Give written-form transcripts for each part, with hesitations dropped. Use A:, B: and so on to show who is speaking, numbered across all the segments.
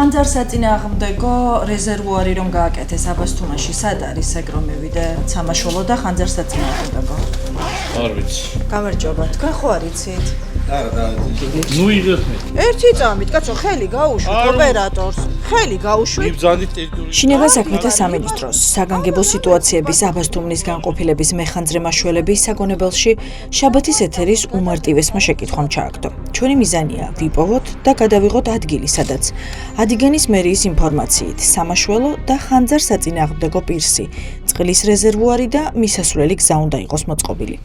A: ხანძარსაწინააღმდეგო რეზერვუარი რომ გააკეთეს აბასთუმანში, სად არის ეგ რომ მივიდე? სამაშველო და ხანძარსაწინააღმდეგო.
B: არ ვიცი.
A: გამარჯობა, თქვენ ხო არიცით?
B: არა, ნუ იღეთ მე.
A: ერთი წამით, კაცო, ხელი გაუშვით ოპერატორს. ხელი გაუშვით.
B: მიბრძანით ტერიტორიაზე.
A: შინაგან საქმეთა სამინისტროს საგანგებო სიტუაციების აბასთუმნის განყოფილების მეხანძრე მაშველები საგონებელში შაბათის ეთერის უმარტივესმა შეკითხვამ ჩააგდო. ჩვენი მიზანია ვიპოვოთ და გადავიღოთ ადგილი, სადაც ადიგენის მერიის ინფორმაციით სამაშველო და ხანძარსაწინააღმდეგო პირსი, წყლის რეზერვუარი და მისასვლელი გზა უნდა იყოს მოწყობილი.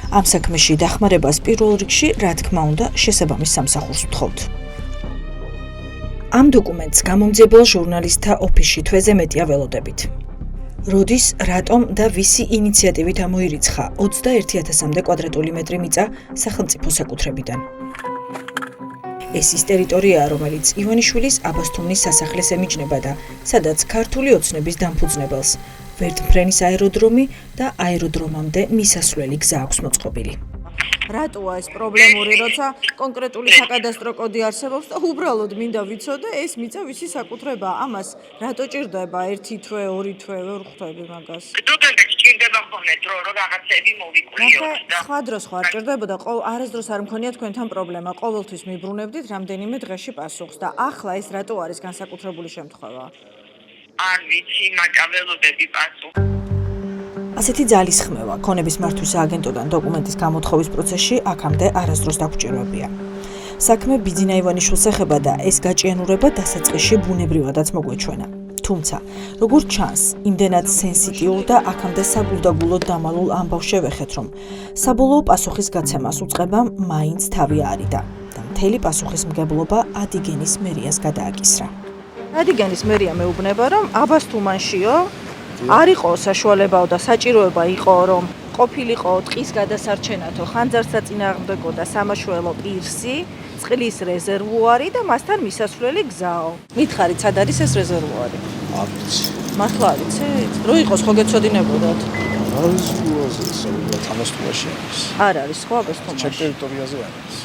A: ამ საქმეში დახმარებას პირველ რიგში, რა თქმა უნდა, შესაბამის სამსახურს ვთხოვთ. ამ დოკუმენტს გამომძიებელ ჟურნალისტთა ოფისში თვეზე მეტია ველოდებით. როდის, რატომ და ვისი ინიციატივით ამოირიცხა 21,000-მდე კვადრატული მეტრი მიწა სახელმწიფო საკუთრებიდან. ეს ის ტერიტორიაა, რომელიც ივანიშვილის აბასთუმნის სასახლეს ემიჯნება და სადაც ქართული ოცნების დამფუძნებელს ვერტმფრენის აეროდრომი და აეროდრომამდე მისასვლელი გზა აქვს მოწყობილი. რატოა ეს პრობლემური, როცა კონკრეტული საკადასტრო კოდი არსებობს და უბრალოდ მინდა ვიცოდე ეს მიწა ვისი საკუთრებაა? ამას რატო ჭირდება 1 თვე, 2 თვე, ვერ ხვდები მაგას?
C: დრო ჭირდება ხოლმე დრო, რომ რაღაცები მოვიკვლიოთ და
A: სხვა დროს ხო არ ჭირდებოდა, არასდროს არ მქონია თქვენთან პრობლემა, ყოველთვის მიბრუნებდით რამდენიმე დღეში პასუხს და ახლა ეს რატო არის განსაკუთრებული შემთხვევა?
C: არ ვიცი, მაგრამ ველოდები პასუხს.
A: ასეთი ძალისხმევა ქონების მართვის სააგენტოდან დოკუმენტის გამოთხოვის პროცესში აქამდე არასდროს დაგვჭირვებია. საქმე ბიძინა ივანიშვილს ეხება და ეს გაჭიანურება დასაწყისში ბუნებრივადაც მოგვეჩვენა. თუმცა, როგორც ჩანს, იმდენად სენსიტიურ და აქამდე საგულდაგულოდ დამალულ ამბავს შევეხეთ, რომ საბოლოო პასუხის გაცემას უწყება მაინც თავი არიდა და მთელი პასუხისმგებლობა ადიგენის მერიას გადააკისრა. ადიგენის მერია მეუბნება, რომ აბასთუმანშიო არ იყო საშუალებაო და საჭიროება იყო, რომ ყოფილიყო ტყის გადასარჩენათო ხანძარსაწინააღმდეგო და სამაშველო პირსი, წყლის რეზერვუარი და მასთან მისასვლელი გზაო. მითხარით, სად არის ეს რეზერვუარი?
B: არ ვიცი.
A: მართლა არ იცით? რო იყოს ხო გეცოდინებოდათ?
B: არ ვიცი, უაზრად აბასთუმანში არის.
A: არ არის ხო აბასთუმანში?
B: ჩემ ტერიტორიაზე არის.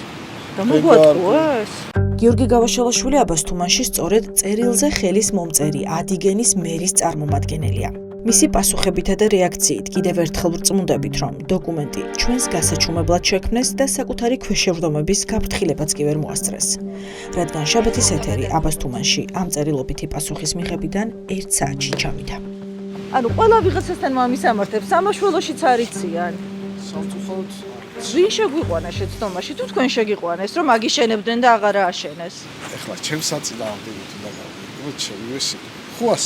A: და მოგვატყუა ეს? გიორგი გავაშალაშვილი აბასთუმანში სწორედ წერილზე ხელის მომწერი ადიგენის მერის წარმომადგენელია. მისი პასუხებითა და რეაქციით კიდევ ერთხელ ვწმუნდებით, რომ დოკუმენტი ჩვენს გასაჩუმებლად შექმნეს და საკუთარი ქვეშევრდომების გაფრთხილებაც კი ვერ მოასწრეს. რადგან შაბათის ეთერი აბასთუმანში ამ წერილობითი პასუხის მიღებიდან 1 საათში ჩამიდა. ანუ ყველა ვიღაცასთან მომისამართებს, სამაშველოშიც არიციან.
B: სამწუხაროდ
A: ვინ შეგვიყვანა შეცდომაში, თუ თქვენ შეგიყვანეს, რომ აგიშენებდნენ და აღარა აშენეს?
B: ეხლა ჩემს საწინააღმდეგოდ უნდა გავიგოთ, შევივესი. ხუას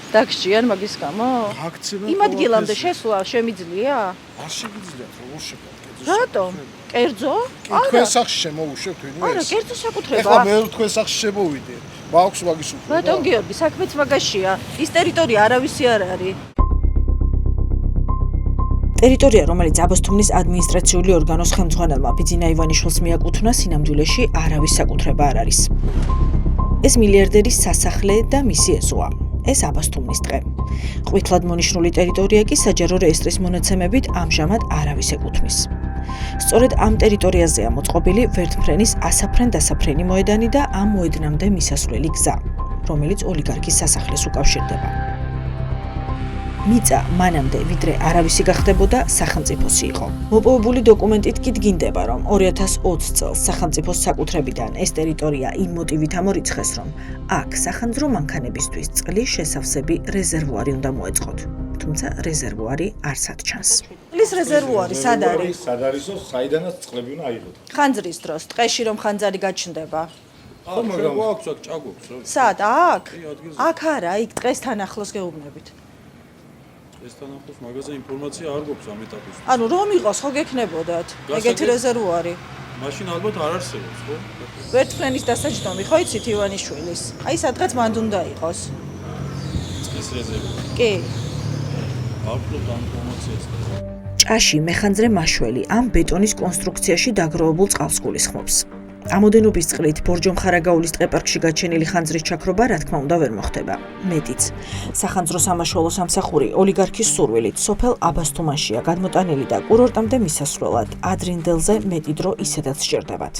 A: დაგჭიან მაგის გამო?
B: აქცია
A: იმ ადგილამდე შესვლა შემიძლია?
B: არ შეგიძლია, როგორ შეგიძლია?
A: რატომ? კერძო?
B: თქვენ სახში შემოუშვებთ ვინმე ეს?
A: არა, კერძო საკუთრება.
B: ეხლა მე თქვენ სახში შემოვიდე. მაქვს მაგის უფლება.
A: ბატონ გიორგი, საქმეც მაგაშია. ის ტერიტორია არავისი არ არის. ტერიტორია, რომელიც აბასთუმნის ადმინისტრაციული ორგანოს ხელმძღვანელმა ბიძინა ივანიშვილს მიაკუთვნა, სინამდვილეში არავის საკუთრება არ არის. ეს მილიარდერის სასახლე და მისი ეზოა. ეს აბასთუმნის ტყე. ყვითლად მონიშნული ტერიტორია კი საჯარო რეესტრის მონაცემებით ამჟამად არავის ეკუთვნის. სწორედ ამ ტერიტორიაზეა მოწყობილი ვერტმფრენის ასაფრენ-დასაფრენი მოედანი და ამ მოედნამდე მისასვლელი გზა, რომელიც ოლიგარქის სასახლეს უკავშირდება. მიწა მანამდე ვიდრე არავისი გახდებოდა სახელმწიფოსი იყო. მოპოვებული დოკუმენტით კი დგინდება, რომ 2020 წელს სახელმწიფოს საკუთრებიდან ეს ტერიტორია იმ მოტივით ამორიცხეს, რომ აქ სახანძრო მანქანებისთვის წყლის შესავსები რეზერვუარი უნდა მოეწყოთ. თუმცა რეზერვუარი არსად ჩანს. წყლის რეზერვუარი სად არის?
B: სად არისო, საიდანაც წყლები უნდა აიღოთ.
A: ხანძრის დროს, ტყეში რომ ხანძარი გაჩნდება.
B: ხო, მაგრამ გვაქვს აქ ჭაგობს რა.
A: სად? აქ? აქ არა, იქ ტყესთან ახლოს გეუბნებით.
D: ესთან ახლოს მაგაზე ინფორმაცია არ გვაქვს ამ ეტაპის.
A: ანუ რომ იყოს ხო გექნებოდათ ეგეთი რეზერვუარი?
D: მაშინ ალბათ არ არსებობს, ხო?
A: ვერტმფრენის დასაჯდომი ხო იცით ივანიშვილის? აი სადღაც მანდ უნდა იყოს.
D: წყლის რეზერვუარი.
A: კი.
D: არ ვფლობ ამ ინფორმაციას.
A: ჭაში მეხანძრე მაშველი ამ ბეტონის კონსტრუქციაში დაგროვებულ წყალს გულისხმობს. ამოდენობის წყლით ბორჯომხარაგაულის ტყეპარკში გაჩენილი ხანძრის ჩაქრობა რა თქმა უნდა ვერ მოხდება. მეტიც, სახანძრო სამაშველო სამსახური ოლიგარქის სურვილით სოფელ აბასთუმანშია გადმოტანილი და კურორტამდე მისასვლელად ადრინდელზე მეტი დრო ისედაც სჭირდებათ.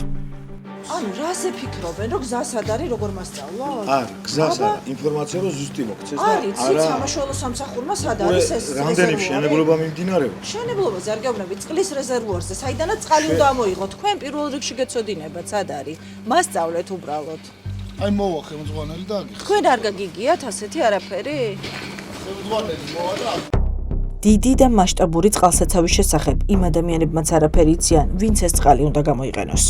A: ანუ რაზე ფიქრობენ, რომ გზას არ არის, როგორ მასწავლოთ?
B: არა, გზას არა, ინფორმაცია რომ ზუსტი მოგცეს და
A: არის, ცით სამაშველო სამსახურმა სად არის ეს
B: რამდენი მშენებლობა მიმდინარეობს?
A: მშენებლობაზე არ გეუბნებით, წყლის რეზერვუარზე, საიდანაც წყალი უნდა ამოიღოთ. თქვენ პირველ რიგში გეცოდინებათ, სად არის? მასწავლეთ უბრალოდ.
E: აი მოვა ხელმძღვანელი და აგიხსნა.
A: თქვენ არ გაგიგიათ ასეთი არაფერი?
E: ხელმძღვანელი მოვა და
A: დიდი და მასშტაბური წყალსაცავის შესახებ იმ ადამიანებმაც არაფერი იციან, ვინც ეს წყალი უნდა გამოიყენოს.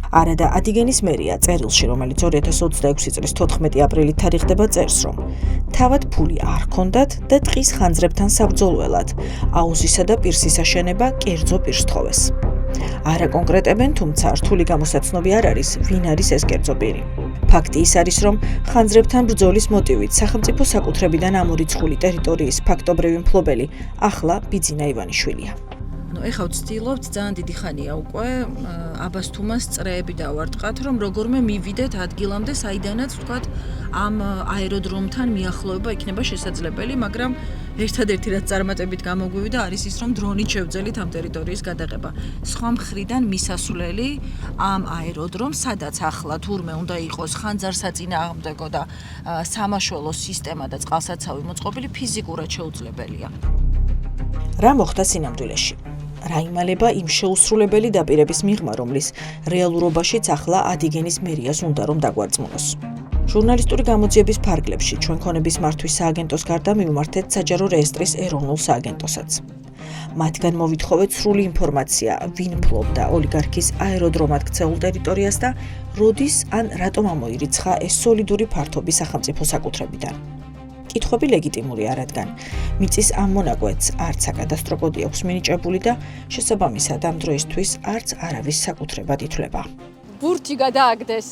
A: არა და ადიგენის მერია წერილში, რომელიც 2026 წლის 14 აპრილით თარიღდება წერს, რომ თავად ფული არ ჰქონდათ და ტყის ხანძრებთან საბრძოლველად აუზისა და პირსის აშენება კერძო პირს თხოვეს. არ აკონკრეტებენ, თუმცა რთული გამოსაცნობი არ არის, ვინ არის ეს კერძო პირი. ფაქტი ის არის, რომ ხანძრებთან ბრძოლის მოტივით სახელმწიფო საკუთრებიდან ამორიცხული ტერიტორიის ფაქტობრივი მფლობელი ახლა ბიძინა ივანიშვილია. ეხლა ვცდილობთ ძალიან დიდი ხანია უკვე აბასთუმას წრეები დავარტყათ, რომ როგორმე მივიდეთ ადგილამდე, საიდანაც ვთქვათ ამ აეროდრომთან მიახლოება იქნება შესაძლებელი, მაგრამ ერთადერთი რაც წარმატებით გამოგვივიდა არის ის, რომ დრონით შევძელით ამ ტერიტორიის გადაღება. სხვა მხრიდან მისასვლელი ამ აეროდრომს, სადაც ახლა თურმე უნდა იყოს ხანძარსაწინააღმდეგო და სამაშველო სისტემა და წყალსაცავი მოწყობილი ფიზიკურად შეუძლებელია. რა მოხდა სინამდვილეში? რა იმალება იმ შეუსრულებელი დაპირების მიღმა, რომლის რეალურობაშიც ახლა ადიგენის მერიას უნდა რომ დაგვარწმუნოს. ჟურნალისტური გამოძიების ფარგლებში ჩვენ ქონების მართვის სააგენტოს გარდა მივმართეთ საჯარო რეესტრის ეროვნულ სააგენტოსაც. მათგან მოვითხოვეთ სრული ინფორმაცია, ვინ ფლობდა ოლიგარქის აეროდრომად ქცეულ ტერიტორიას და როდის ან რატომ ამოირიცხა ეს სოლიდური ფართობი სახელმწიფო საკუთრებიდან. კითხვები ლეგიტიმურია, რადგან მიწის ამ მონაკვეთს არც საკადასტრო კოდი აქვს მინიჭებული და შესაბამისად ამ დროისთვის არც არავის საკუთრებად ითვლება.
F: ბურთი გადააგდეს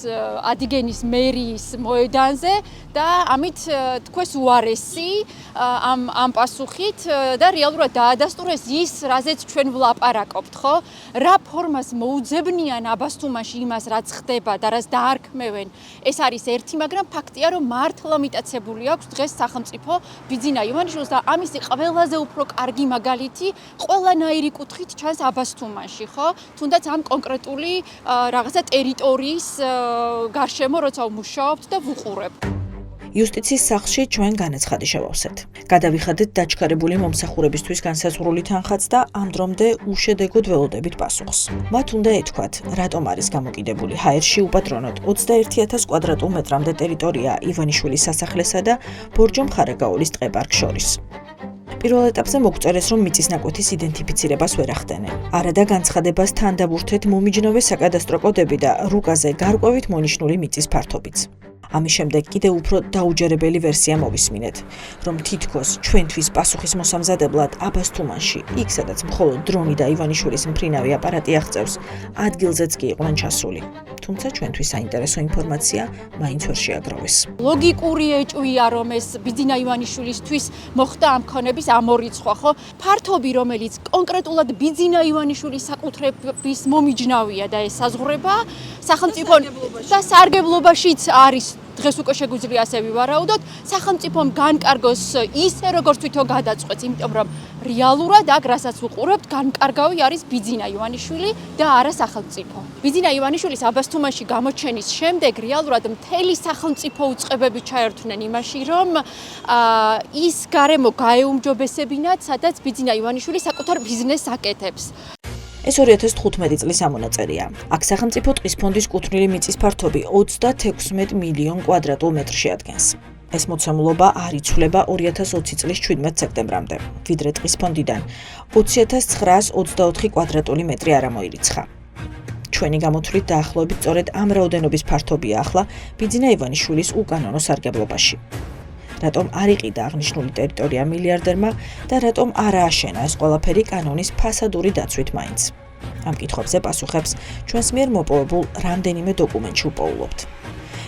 F: ადიგენის მერიის მოედანზე და ამით თქვეს უარესი ამ პასუხით და რეალურად დაადასტურეს ის, რაზეც ჩვენ ვლაპარაკობთ, ხო? რა ფორმას მოუძებნიან აბასთუმაში იმას, რაც ხდება და რაც დაარქმევენ, ეს არის ერთი, მაგრამ ფაქტია, რომ მართლა მიტაცებული აქვს დღეს სახელმწიფო ბიძინა ივანიშვილს და ამისი ყველაზე უფრო კარგი მაგალითი ყველანაირი კუთხით ჩანს აბასთუმაში, ხო? თუნდაც ამ კონკრეტული რაღაცა ტერიტორიის გარშემო როცა ვმუშაობთ და ვუყურებთ.
A: იუსტიციის სახლში ჩვენ განაცხადი შევავსეთ. გადავიხადეთ დაჩქარებული მომსახურებისთვის განსაზღვრული თანხაც და ამ დრომდე უშედეგოდ ველოდებით პასუხს. მათ უნდა ეთქვათ, რატომ არის გამოკიდებული ჰაერში უპატრონოდ 21,000 კვადრატულ მეტრამდე ტერიტორია ივანიშვილის სასახლესა და ბორჯომ ხარაგაულის ტყეპარკს შორის. პირველ ეტაპზე მოგწერეს, რომ მიწის ნაკვეთის იდენტიფიცირებას ვერ ახდენენ. არა და განცხადებას თან დავურთეთ მომიჯნობე საკადასტრო კოდები და რუკაზე გარკვევით მონიშნული მიწის ფართობიც. ამის შემდეგ კიდევ უფრო დაუჯერებელი ვერსია მოვისმინეთ, რომ თითქოს ჩვენთვის პასუხის მოსამზადებლად აბასთუმანში, იქ სადაც მხოლოდ დრონი და ივანიშვილის მფრინავი აპარატი აღწევს, ადგილზეც კი იყვნენ ჩასული. თუმცა ჩვენთვის საინტერესო ინფორმაცია მაინც ვერ შეაგროვეს.
F: ლოგიკური ეჭვია, რომ ეს ბიძინა ივანიშვილისთვის მოხდა ამ ქონების ამორიცხვა, ხო? ფართობი, რომელიც კონკრეტულად ბიძინა ივანიშვილის საკუთრების მომიჯნავია და ეს საზღვრება სახელმწიფო და სარგებლობაშიც არის. დღეს უკვე შეგვიძლია ასე ვივარაუდოთ, სახელმწიფომ განკარგოს ისე, როგორც თვითონ გადაწყვეტს, იმიტომ რომ რეალურად აქ რასაც ვუყურებთ, განკარგავი არის ბიძინა ივანიშვილი და არა სახელმწიფო. ბიძინა ივანიშვილის აბასთუმანში გამოჩენის შემდეგ რეალურად მთელი სახელმწიფო უწყებები ჩაერთვნენ იმაში, რომ ის გარემო გაეუმჯობესებინათ, სადაც ბიძინა ივანიშვილი საკუთარ ბიზნესს აკეთებს.
A: ეს 2015 წლის ამონაწერია. აქ სახელმწიფო ტყის ფონდის კუთვნილი მიწის ფართობი 36 მილიონ კვადრატულ მეტრს შეადგენს. ეს მოცემულობა არ იცვლება 2020 წლის 17 სექტემბრამდე, ვიდრე ტყის ფონდიდან 20,924 კვადრატული მეტრი არ ამოირიცხა. ჩვენი გამოთვლით დაახლოებით სწორედ ამ რაოდენობის ფართობია ახლა ბიძინა ივანიშვილის უკანონო სარგებლობაში. რატომ არ იყიდა აღნიშნული ტერიტორია მილიარდერმა და რატომ არ ააშენა ეს ყველაფერი კანონის ფასადური დაცვით მაინც? ამ კითხვებზე პასუხებს ჩვენს მიერ მოპოვებულ რამდენიმე დოკუმენტში უპოულობთ.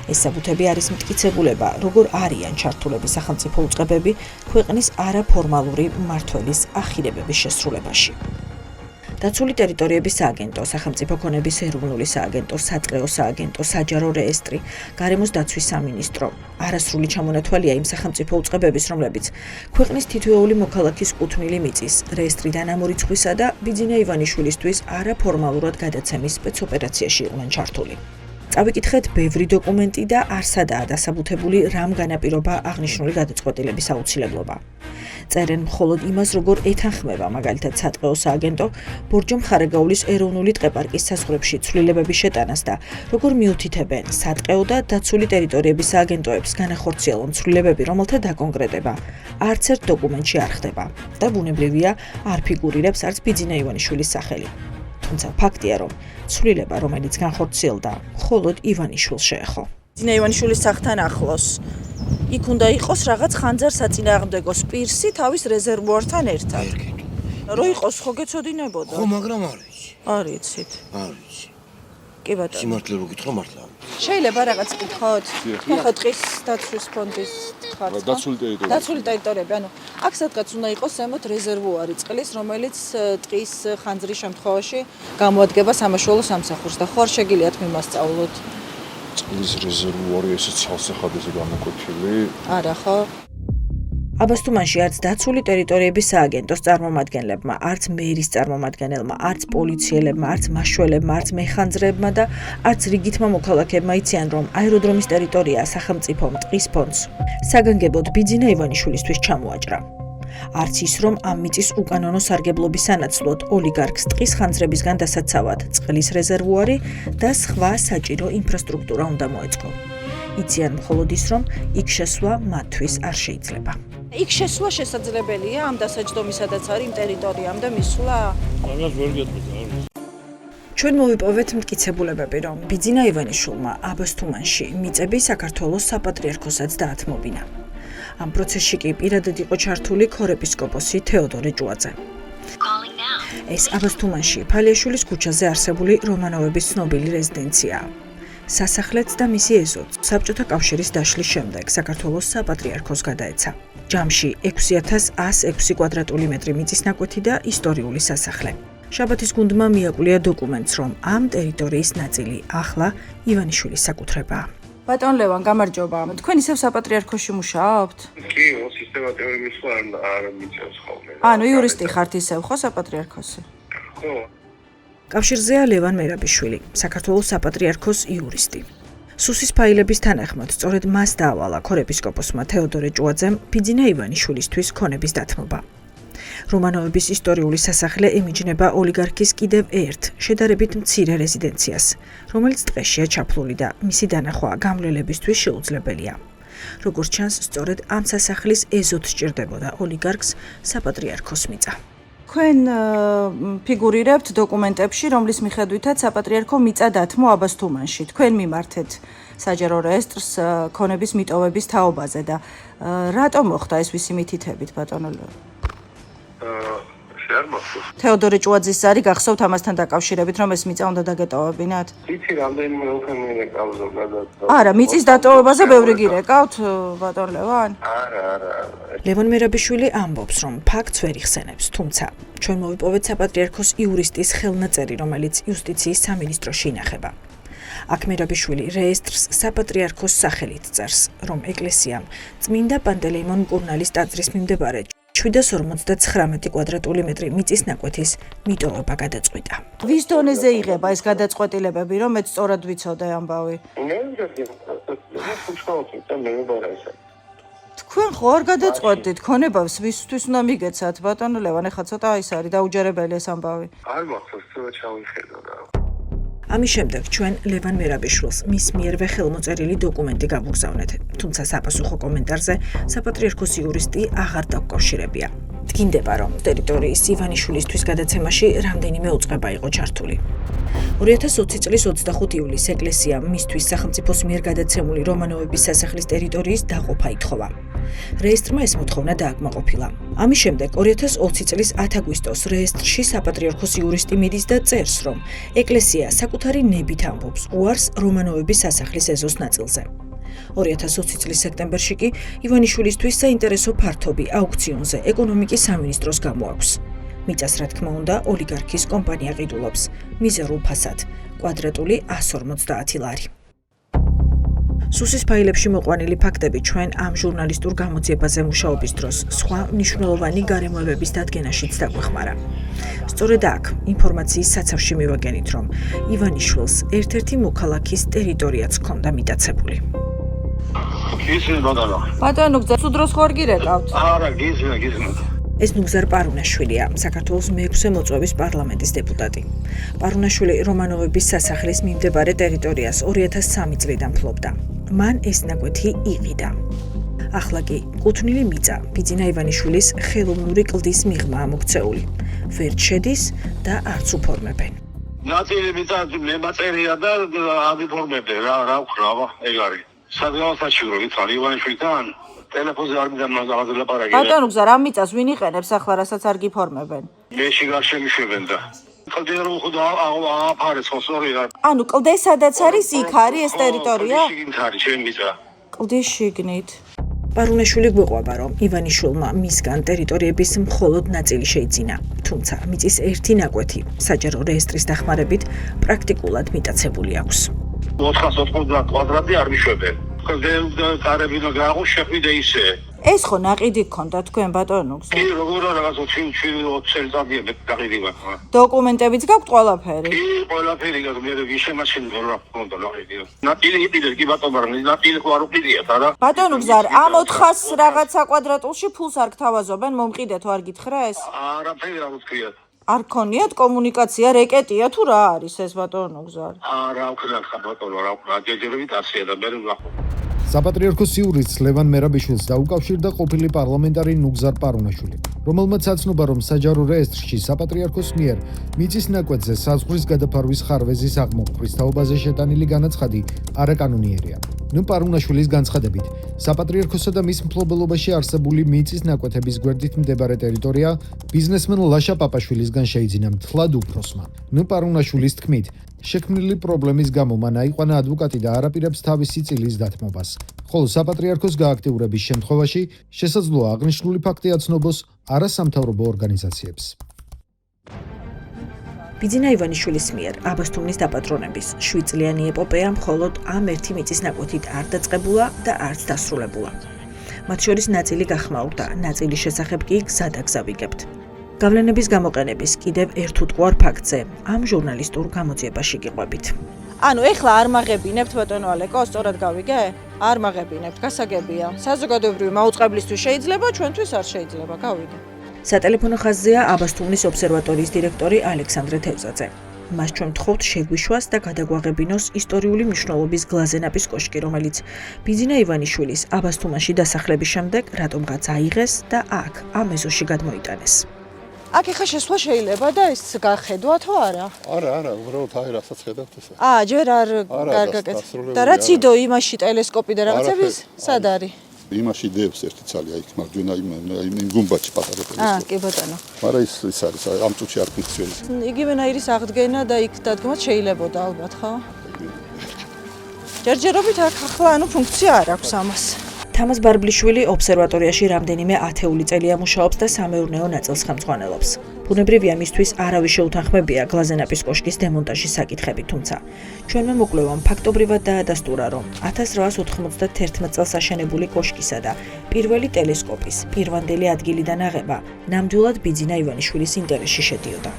A: ეს საბუთები არის მტკიცებულება, როგორ არიან ჩართულები სახელმწიფო უწყებები ქვეყნის არაფორმალური მმართველის ახირებების შესრულებაში. დაცული ტერიტორიების სააგენტო, სახელმწიფო ქონების ეროვნული სააგენტო, სატყეო სააგენტო, საჯარო რეესტრი, გარემოს დაცვის სამინისტრო. არასრული ჩამონათვალია იმ სახელმწიფო უწყებების, რომლებიც ქვეყნის თითოეული მოქალაქის კუთვნილი მიწის, რეესტრიდან ამორიცხვისა და ბიძინა ივანიშვილისთვის არაფორმალურად გადაცემის სპეცოპერაციაში იყვნენ ჩართული. წავიკითხეთ ბევრი დოკუმენტი და არსადაა დასაბუთებული რამ განაპირობა აღნიშნული გადაწყვეტილების აუცილებლობა. წერენ მხოლოდ იმას, როგორ ეთანხმება მაგალითად სატყეო სააგენტო ბორჯომ ხარაგაულის ეროვნული ტყეპარკის საზღვრებში ცვლილებების შეტანას და როგორ მიუთითებენ სატყეო და დაცული ტერიტორიების სააგენტოებს განახორციელონ ცვლილებები, რომელთა დაკონკრეტება არც ერთ დოკუმენტში არ ხდება და ბუნებრივია არ ფიგურირებს არც ბიძინა ივანიშვილის სახელი. თუმცა ფაქტია, რომ ცვლილება, რომელიც განხორციელდა, მხოლოდ ივანიშვილს შეეხო. ბიძინა ივანიშვილის სახლთან ახლოს იქ უნდა იყოს რაღაც ხანძარ-საწინააღმდეგოს პირსი თავის რეზერვუართან ერთად. რო იყოს ხო გეცოდინებოდა?
G: ხო, მაგრამ არ ვიცი.
A: არ იცით.
G: არ ვიცი.
A: კი ბატონო.
G: სიმართლე რო გითხრა მართლა.
F: შეიძლება რაღაც გითხოთ? ხო, ტყის დაცვის ფონდის ხართ. დაცული ტერიტორიები, ანუ აქ სადღაც უნდა იყოს ზემოთ რეზერვუარი წყლის, რომელიც ტყის ხანძრის შემთხვევაში გამოადგება სამაშველო სამსახურს და ხო არ შეგიძლიათ მიმასწავლოთ?
B: წყლის რეზერვუარი ესე ცალსახადზე გამოკვეთილი.
A: არა ხო? აბასთუმანში არც დაცული ტერიტორიების სააგენტოს წარმომადგენლებმა, არც მერის წარმომადგენელმა, არც პოლიციელებმა, არც მაშველებმა, არც მეხანძრებმა და არც რიგითმა მოქალაქეებმა იციან, რომ აეროდრომის ტერიტორია სახელმწიფომ ტყის ფონდს საგანგებოდ ბიძინა ივანიშვილისთვის ჩამოაჭრა. არც ის, რომ ამ მიწის უკანონო სარგებლობის სანაცვლოდ ოლიგარქს ტყის ხანძრებისგან დასაცავად წყლის რეზერვუარი და სხვა საჭირო ინფრასტრუქტურა უნდა მოეწყო. იციან მხოლოდ ის, რომ იქ შესვლა მათთვის არ შეიძლება. იქ შესვლა შესაძლებელია ამ დასაჯდომისადაც არის იმ ტერიტორიამ და მისვლა?
D: ამას ვერ გეტყვით, არ ვიცი.
A: ჩვენ მოვიპოვეთ მტკიცებულებები, რომ ბიძინა ივანიშვილმა აბასთუმანში მიწები საქართველოს საპატრიარქოსაც დაათმობინა. ამ პროცესში კი პირადად იყო ჩართული ქორეპისკოპოსი თეოდორე ჭუაძე. ეს აბასთუმანში ფალიაშვილის ქუჩაზე არსებული რომანოვების ცნობილი რეზიდენციაა. სასახლეც და მისი ეზოც საბჭოთა კავშირის დაშლის შემდეგ საქართველოს საპატრიარქოს გადაეცა. ჯამში 6106 კვადრატული მეტრი მიწის ნაკვეთი და ისტორიული სასახლე. შაბათის გუნდმა მიაკვლია დოკუმენტს, რომ ამ ტერიტორიის ნაწილი ახლა ივანიშვილის საკუთრებაა. ბატონ ლევან, გამარჯობა. თქვენ ისევ საპატრიარქოში მუშაობთ?
H: კი, სისტემატიური მისვლა არ მიწევს ხოლმე.
A: ანუ იურისტი ხართ ისევ, ხო საპატრიარქოსი?
H: ხო.
A: კავშირზეა ლევან მერაბიშვილი, საქართველოს საპატრიარქოს იურისტი. სუსის ფაილების თანახმად, სწორედ მას დაავალა ქორეპისკოპოსმა თეოდორე ჭუაძემ ბიძინა ივანიშვილისთვის ქონების დათმობა. რომანოვების ისტორიული სასახლე ემიჯნება ოლიგარქის კიდევ ერთ, შედარებით მცირე რეზიდენციას, რომელიც ტყეშია ჩაფლული და მისი დანახვა გამლელებისთვის შეუძლებელია. როგორც ჩანს, სწორედ ამ სასახლის ეზოთ სჭირდებოდა ოლიგარქს საპატრიარქოს მიწა. თქვენ ფიგურირებთ დოკუმენტებში, რომლის მიხედვითაც საპატრიარქო მიწა დათმო აბასთუმანში. თქვენ მიმართეთ საჯარო რეესტრს ქონების მიტოვების თაობაზე და რატომ მოხდა ეს ვისი მითითებით, ბატონო ლევან? თეოდორე ჭუაძის ზარი გახსოვთ ამასთან დაკავშირებით, რომ ეს მიწა უნდა დაგეტოვებინათ?
H: იცი, რამდენიმე უკან მირეკავდა გადაწყვეტა.
A: არა, მიწის დატოვებაზე ბევრი გირეკავთ, ბატონ ლევან?
H: არა.
A: ლევან მერაბიშვილი ამბობს, რომ ფაქტს ვერ იხსენებს, თუმცა ჩვენ მოვიპოვეთ საპატრიარქოს იურისტის ხელნაწერი, რომელიც იუსტიციის სამინისტროში ინახება. აქ მერაბიშვილი რეესტრს საპატრიარქოს სახელით წერს, რომ ეკლესიამ წმინდა პანტელეიმონ მკურნალის ტაძრის მიმდებარე 759 კვადრატული მეტრი მიწის ნაკვეთის მიტოვება გადაწყვიტა. ვის დონეზე იღება ეს გადაწყვეტილებები, რომ მეც სწორად ვიცოდე ამბავი? თქვენ ხო არ გადაწყვეტით ქონებას ვისთვის უნდა მიგეცათ, ბატონო ლევან, ეხლა ცოტა ის არის დაუჯერებელი ეს ამბავი.
H: არ მახსოვს, ცოტა ჩავიხედო რა.
A: ამის შემდეგ ჩვენ ლევან მერაბიშვილს მის მიერვე ხელმოწერილი დოკუმენტი გავუგზავნეთ, თუმცა საპასუხო კომენტარზე საპატრიარქოს იურისტი აღარ დაკავშირებია. დგინდება, რომ ტერიტორიის ივანიშვილისთვის გადაცემაში რამდენიმე უწყება იყო ჩართული. 2020 წლის 25 ივლისს ეკლესიამ მისთვის სახელმწიფოს მიერ გადაცემული რომანოვების სასახლის ტერიტორიის დაყოფა ითხოვა. რეესტრმა ეს მოთხოვნა დააკმაყოფილა. ამის შემდეგ 2020 წლის 10 აგვისტოს რეესტრში საპატრიარქოს იურისტი მიდის და წერს, რომ ეკლესია საკუთარი ნებით ამბობს უარს რომანოვების სასახლის ეზოს ნაწილზე. 2020 წლის სექტემბერში კი ივანიშვილისთვის საინტერესო ფართობი აუქციონზე ეკონომიკის სამინისტროს გამოაქვს. მიწას, რა თქმა უნდა, ოლიგარქის კომპანია ყიდულობს მიზერულ ფასად, კვადრატული 150 ლარი. სუსის ფაილებში მოყვანილი ფაქტები ჩვენ ამ ჟურნალისტურ გამოძიებაზე მუშაობის დროს სხვა მნიშვნელოვანი გარემოებების დადგენაშიც დაგვეხმარა. სწორედ აქ ინფორმაციის საცავში მივაგენით, რომ ივანიშვილს ერთ-ერთი მოქალაქის ტერიტორიაც ჰქონდა მიტაცებული.
H: გიზნე ბატონო.
A: ბატონო, გზა დროს ხوار გირეკავთ?
H: არა, გიზნე.
A: ეს ნუგზარ პარუნაშვილია, საქართველოს მე-6 მოწვევის პარლამენტის დეპუტატი. პარუნაშვილი რომანოვების სასახლის მიმდებარე ტერიტორიას 2003 წლიდან ფლობდა. მან ეს ნაკვეთი იყიდა. ახლა კი კუთვნილი მიწა ბიძინა ივანიშვილის ხელოვნური კლდის მიღმა მოქცეული. ვერ შედის და არც უფორმებენ.
H: ნაწილი მიწა მემაწერია და აგიფორმებდე რა ვქრავა, ეგ არის. სადღაც ვიცხარ ივანიშვილთან ტელეფონზე არ მიდამაზალ ლაპარაკი.
A: ბატონო, გზა რა მიწას ვინ იყენებს ახლა, რასაც არ გიფორმებენ?
H: მეში გაშემიშვებენ და კლდე რო ხოდა აფარეს ხო სწორია.
A: ანუ კლდე სადაც არის, იქ არის ეს ტერიტორია?
H: შიგნით არის ჩემი მიწა.
A: კლდის შიგნით. პარუნაშვილი გვიყვება, რომ ივანიშვილმა მისგან ტერიტორიების მხოლოდ ნაწილი შეიძინა, თუმცა მიწის ერთი ნაკვეთი საჯარო რეესტრის დახმარებით პრაქტიკულად მიტაცებული აქვს.
H: 490 კვადრატი არ მიშვებენ. კლდე კარებინო გააღო შეხვიდე ისე.
A: ეს ხო ნაყიდი გქონდა თქვენ ბატონო გზა?
H: კი, როგორ რაღაც 20 წელიწადია ნაყიდი მაქვს.
A: დოკუმენტებიც გაქვთ ყველაფერი?
H: კი, ყველაფერი გაქვს, მე ვიშემაშინე რა ხონდა ნაყიდი. ნაყიდი იყიდეს კი ბატონო, ნაყიდი ხო არ უყიდიათ, არა?
A: ბატონო გზა, ამ 400 რაღაცა კვადრატულში ფულს არ გთავაზობენ, მომყიდეთ თუ არ გითხრეს?
H: არაფერი არ უცქრიათ.
A: არ ქონიათ კომუნიკაცია, რეკეტია თუ რა არის ეს ბატონო გზა?
H: რა ვქნა ხა ბატონო, რა ვქნა, ჯერჯერობით ასია და მე ვახო.
I: საპატრიარქო სიურის ლევან მერაბიშვილს დაუკავშირდა ყოფილი პარლამენტარი ნუგზარ პარუნაშვილი, რომელმაც აცნობა, რომ საჯარო რეესტრში საპატრიარქოს მიერ მიწის ნაკვეთზე საზღვრის გადაფარვის ხარვეზის აღმოფხრის თაობაზე შეტანილი განაცხადი არაკანონიერია. ნუ პარუნაშვილის განცხადებით, საპატრიარქოსა და მის მფლობელობაში არსებული მიწის ნაკვეთების გვერდით მდებარე ტერიტორია ბიზნესმენ ლაშა პაპაშვილისგან შეიძინა მთლად უფროსმა. ნუ პარუნაშვილის თქმით, შექმნილი პრობლემის გამო მან აიყვანა ადვოკატი და არაპირებს თავისი წილის დათმობას. ხოლო საპატრიარქოს გააქტიურების შემთხვევაში შესაძლოა აღნიშნული ფაქტი აცნობოს არასამთავრობო ორგანიზაციებს.
A: ბიძინა ივანიშვილის მიერ აბასთუმნის დაპატრონების 7 წლიანი ეპოპეა მხოლოდ ამ ერთი მიწის ნაკვეთით არ დაწყებულა და არც დასრულებულა. მათ შორის ნაწილი გახმაურდა, ნაწილის შესახებ კი გზადაგზა ვიგებთ. გავლენების გამოყენების კიდევ ერთ უთყვარ ფაქტზე ამ ჟურნალისტურ გამოძიებაში გიყვებით. ანუ ეხლა არ მაღებინებთ ბატონო ალეკო, სწორად გავიგე? არ მაღებინებთ, გასაგებია. საზოგადოებრივი მაუწყებლისთვის შეიძლება, ჩვენთვის არ შეიძლება, გავიგე. სატელეფონო ხაზზეა აბასთუმნის ობსერვატორიის დირექტორი ალექსანდრე თევზაძე. მას ჩვენ ვთხოვთ შეგვიშვას და გადაგვაღებინოს ისტორიული მნიშვნელობის გლაზენაპის კოშკი, რომელიც ბიძინა ივანიშვილის აბასთუმანში დასახლების შემდეგ რატომღაც აიღეს და აქ ამ ეზოში გადმოიტანეს. აქ ეხა შესვლა შეიძლება და ეს გახედვა თუ არა?
E: არა, უბრალოდ აი რასაც ხედავთ ესა.
A: ჯერ არ გარგაკეთ. და რაც იდო იმაში ტელესკოპი და რაღაცების სად არის?
E: იმაში დევს ერთი ცალი აი მარჯვენა იმ გუმბათში პატარა ტელესკოპი.
A: კი ბატონო.
E: მაგრამ ის არის ამ წუთში არ ფუნქციონირებს.
A: იგივენაირის აღდგენა და იქ დადგმაც შეიძლებოდა ალბათ, ხო? ჯერჯერობით აქ ახლა ანუ ფუნქცია არ აქვს ამას. თამაზ ბარბლიშვილი ობსერვატორიაში რამდენიმე ათეული წელია მუშაობს და სამეურნეო ნაწილს ხელმძღვანელობს. ბუნებრივია მისთვის არავის შეუთანხმებია გლაზენაპის კოშკის დემონტაჟის საკითხები, თუმცა ჩვენმა მოკვლევამ ფაქტობრივად დაადასტურა, რომ 1891 წელს აშენებული კოშკისა და პირველი ტელესკოპის პირვანდელი ადგილიდან აღება ნამდვილად ბიძინა ივანიშვილის ინტერესში შედიოდა.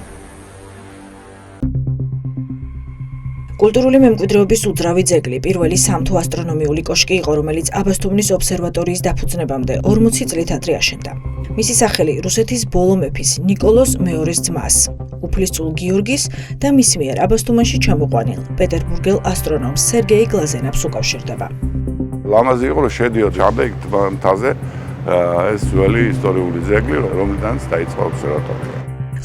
A: კულტურული მემკვიდრეობის უძრავი ძეგლი პირველი სამთო ასტრონომიული კოშკი იყო, რომელიც აბასთუმნის ობსერვატორიის დაფუძნებამდე 40 წლით ადრე აშენდა. მისი სახელი რუსეთის ბოლო მეფის ნიკოლოზ მეორის ძმას, უფლისწულ გიორგის და მის მიერ აბასთუმანში ჩამოყვანილ პეტერბურგელ ასტრონომს სერგეი გლაზენაპს უკავშირდება.
J: ლამაზი იყო, რომ შედიოდა ჯამბეკ მთაზე ეს ძველი ისტორიული ძეგლი, რომლიდანაც დაიწყო ობსერვატორია.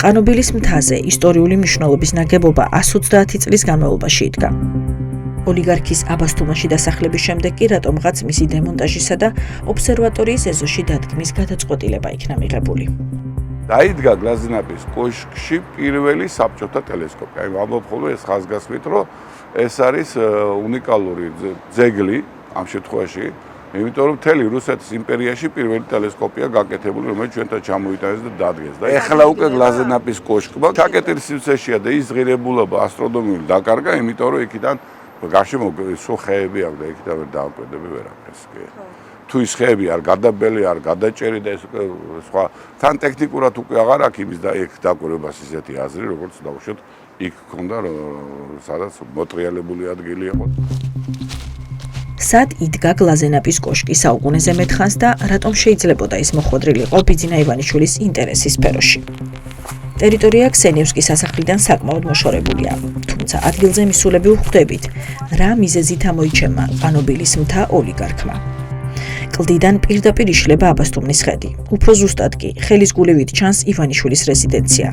J: ყანობილის მთაზე ისტორიული მნიშვნელობის ნაგებობა 130 წლის განმავლობაში იდგა. ოლიგარქის აბასთუმანში დასახლების შემდეგ კი რატომღაც მისი დემონტაჟისა და ობსერვატორიის ეზოში დადგმის გადაწყვეტილება იქნა მიღებული. დაიდგა გლაზენაპის კოშკში პირველი საბჭოთა ტელესკოპი. აი ვამბობ ხოლმე ეს ხაზგასმით, რომ ეს არის უნიკალური ძეგლი ამ შემთხვევაში. იმიტომ რომ მთელი რუსეთის იმპერიაში პირველი ტელესკოპია გაკეთებული, რომელიც ჩვენთან ჩამოიტანეს და დადგეს. და ეხლა უკვე გლაზენაპის კოშკმა ჩაკეტილი სივრცეშია და ის ღირებულობა ასტრონომიული დაკარგა, იმიტომ რომ იქიდან გარშემო სულ ხეები აქვს და იქიდან ვერ დააკვირდები ვერაფერს კი. თუ ის ხეები არ გადაბელი, არ გადაჭერი და ეს სხვა თან ტექნიკურად უკვე აღარ აქვს იმის და ეგ დაკვირვებას ისეთი აზრი, როგორც დავუშვათ, იქ ქონდა სადაც მოტრიალებული ადგილი იყო.
A: სად იდგა გლაზენაპის კოშკი საუკუნეზე მეტხანს და რატომ შეიძლებოდა ის მოხვედრილიყო ბიძინა ივანიშვილის ინტერესის სფეროში? ტერიტორია ქსენიევსკის სასახლიდან საკმაოდ მოშორებულია, თუმცა ადგილზე მისულები უხვდებით, რა მიზეზით ამოიჩემა ყანობილის მთა ოლიგარქმა. კლდიდან პირდაპირ იშლება აბასთუმნის ხედი, უფრო ზუსტად კი ხელის გულივით ჩანს ივანიშვილის რეზიდენცია,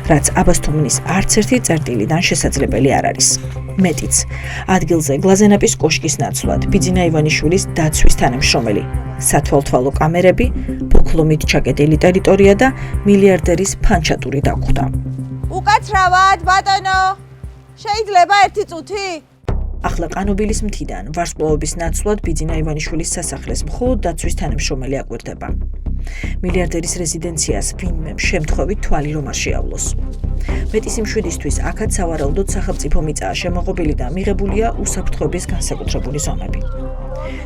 A: რაც აბასთუმნის არც ერთი წერტილიდან შესაძლებელი არ არის. მეტიც, ადგილზე გლაზენაპის კოშკის ნაცვლად ბიძინა ივანიშვილის დაცვის თანამშრომელი, სათვალთვალო კამერები, ბოქლომით ჩაკეტილი ტერიტორია და მილიარდერის ფანჩატური დაგვხვდა.
K: უკაცრავად, ბატონო! შეიძლება ერთი წუთი?
A: ახლა ყანობილის მთიდან ვარსკვლავების ნაცვლად ბიძინა ივანიშვილის სასახლეს მხოლოდ დაცვის თანამშრომელი აკვირდება. მილიარდერის რეზიდენციას ვინმე შემთხვევით თვალი რომ არ შეავლოს. მეტის იმ შვიდისთვის აქაც სავარაუდოდ სახელმწიფო მიწაა შემოღობილი და მიღებულია უსაფრთხოების განსაკუთრებული ზონები.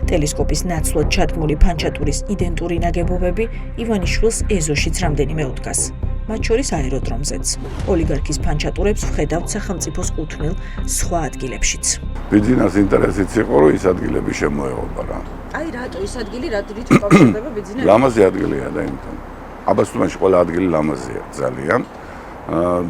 A: ტელესკოპის ნაცვლად ჩადგმული ფანჩატურის იდენტური ნაგებობები ივანიშვილს ეზოშიც რამდენიმე უდგას. მათ შორის აეროდრომზეც. ოლიგარქის ფანჩატურებს ვხედავთ სახელმწიფოს კუთვნილ სხვა ადგილებშიც.
J: ბიძინას ინტერესიც იყო, რომ ის ადგილები შემოეღობა რა.
K: აი რატო ის ადგილი რით უკავშირდება ბიძინა?
J: ლამაზი ადგილია და იმიტომ. აბასთუმანში ყველა ადგილი ლამაზია ძალიან.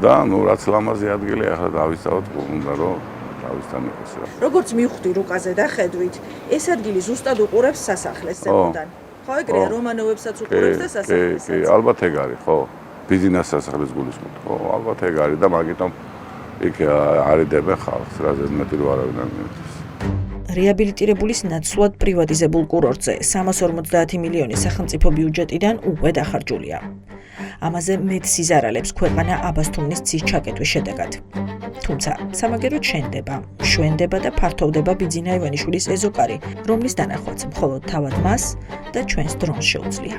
J: და ნუ რაც ლამაზი ადგილია, ახლა დავისწავლოთ, უნდა რომ თავისთან იყოს რა.
K: როგორც მივხვდი რუკაზე და ხედვით, ეს ადგილი ზუსტად უყურებს სასახლეს ზემოდან. ხო, ეგრეა, რომანოვებსაც უყურებს და სასახლესაც.
J: კი, ალბათ ეგ არის, ხო. ბიზნეს სასახლის გულისხმობ, ხო, ალბათ ეგ არის და მაგიტომ იქ არიდებენ ხალხს, რა ზედმეტი რო არავინ არ მიდის.
A: რეაბილიტირებულის ნაცვლად პრივატიზებულ კურორტზე 350 მილიონი სახელმწიფო ბიუჯეტიდან უკვე დახარჯულია. ამაზე მეტ სიზარალებს ქვეყანა აბასთუმნის ცის ჩაკეტვის შედეგად. თუმცა სამაგეროდ შენდება, შვენდება და ფართოვდება ბიძინა ივანიშვილის ეზოკარი, რომლის დანახვაც მხოლოდ თავად მას და ჩვენს დრონს შეუძლია.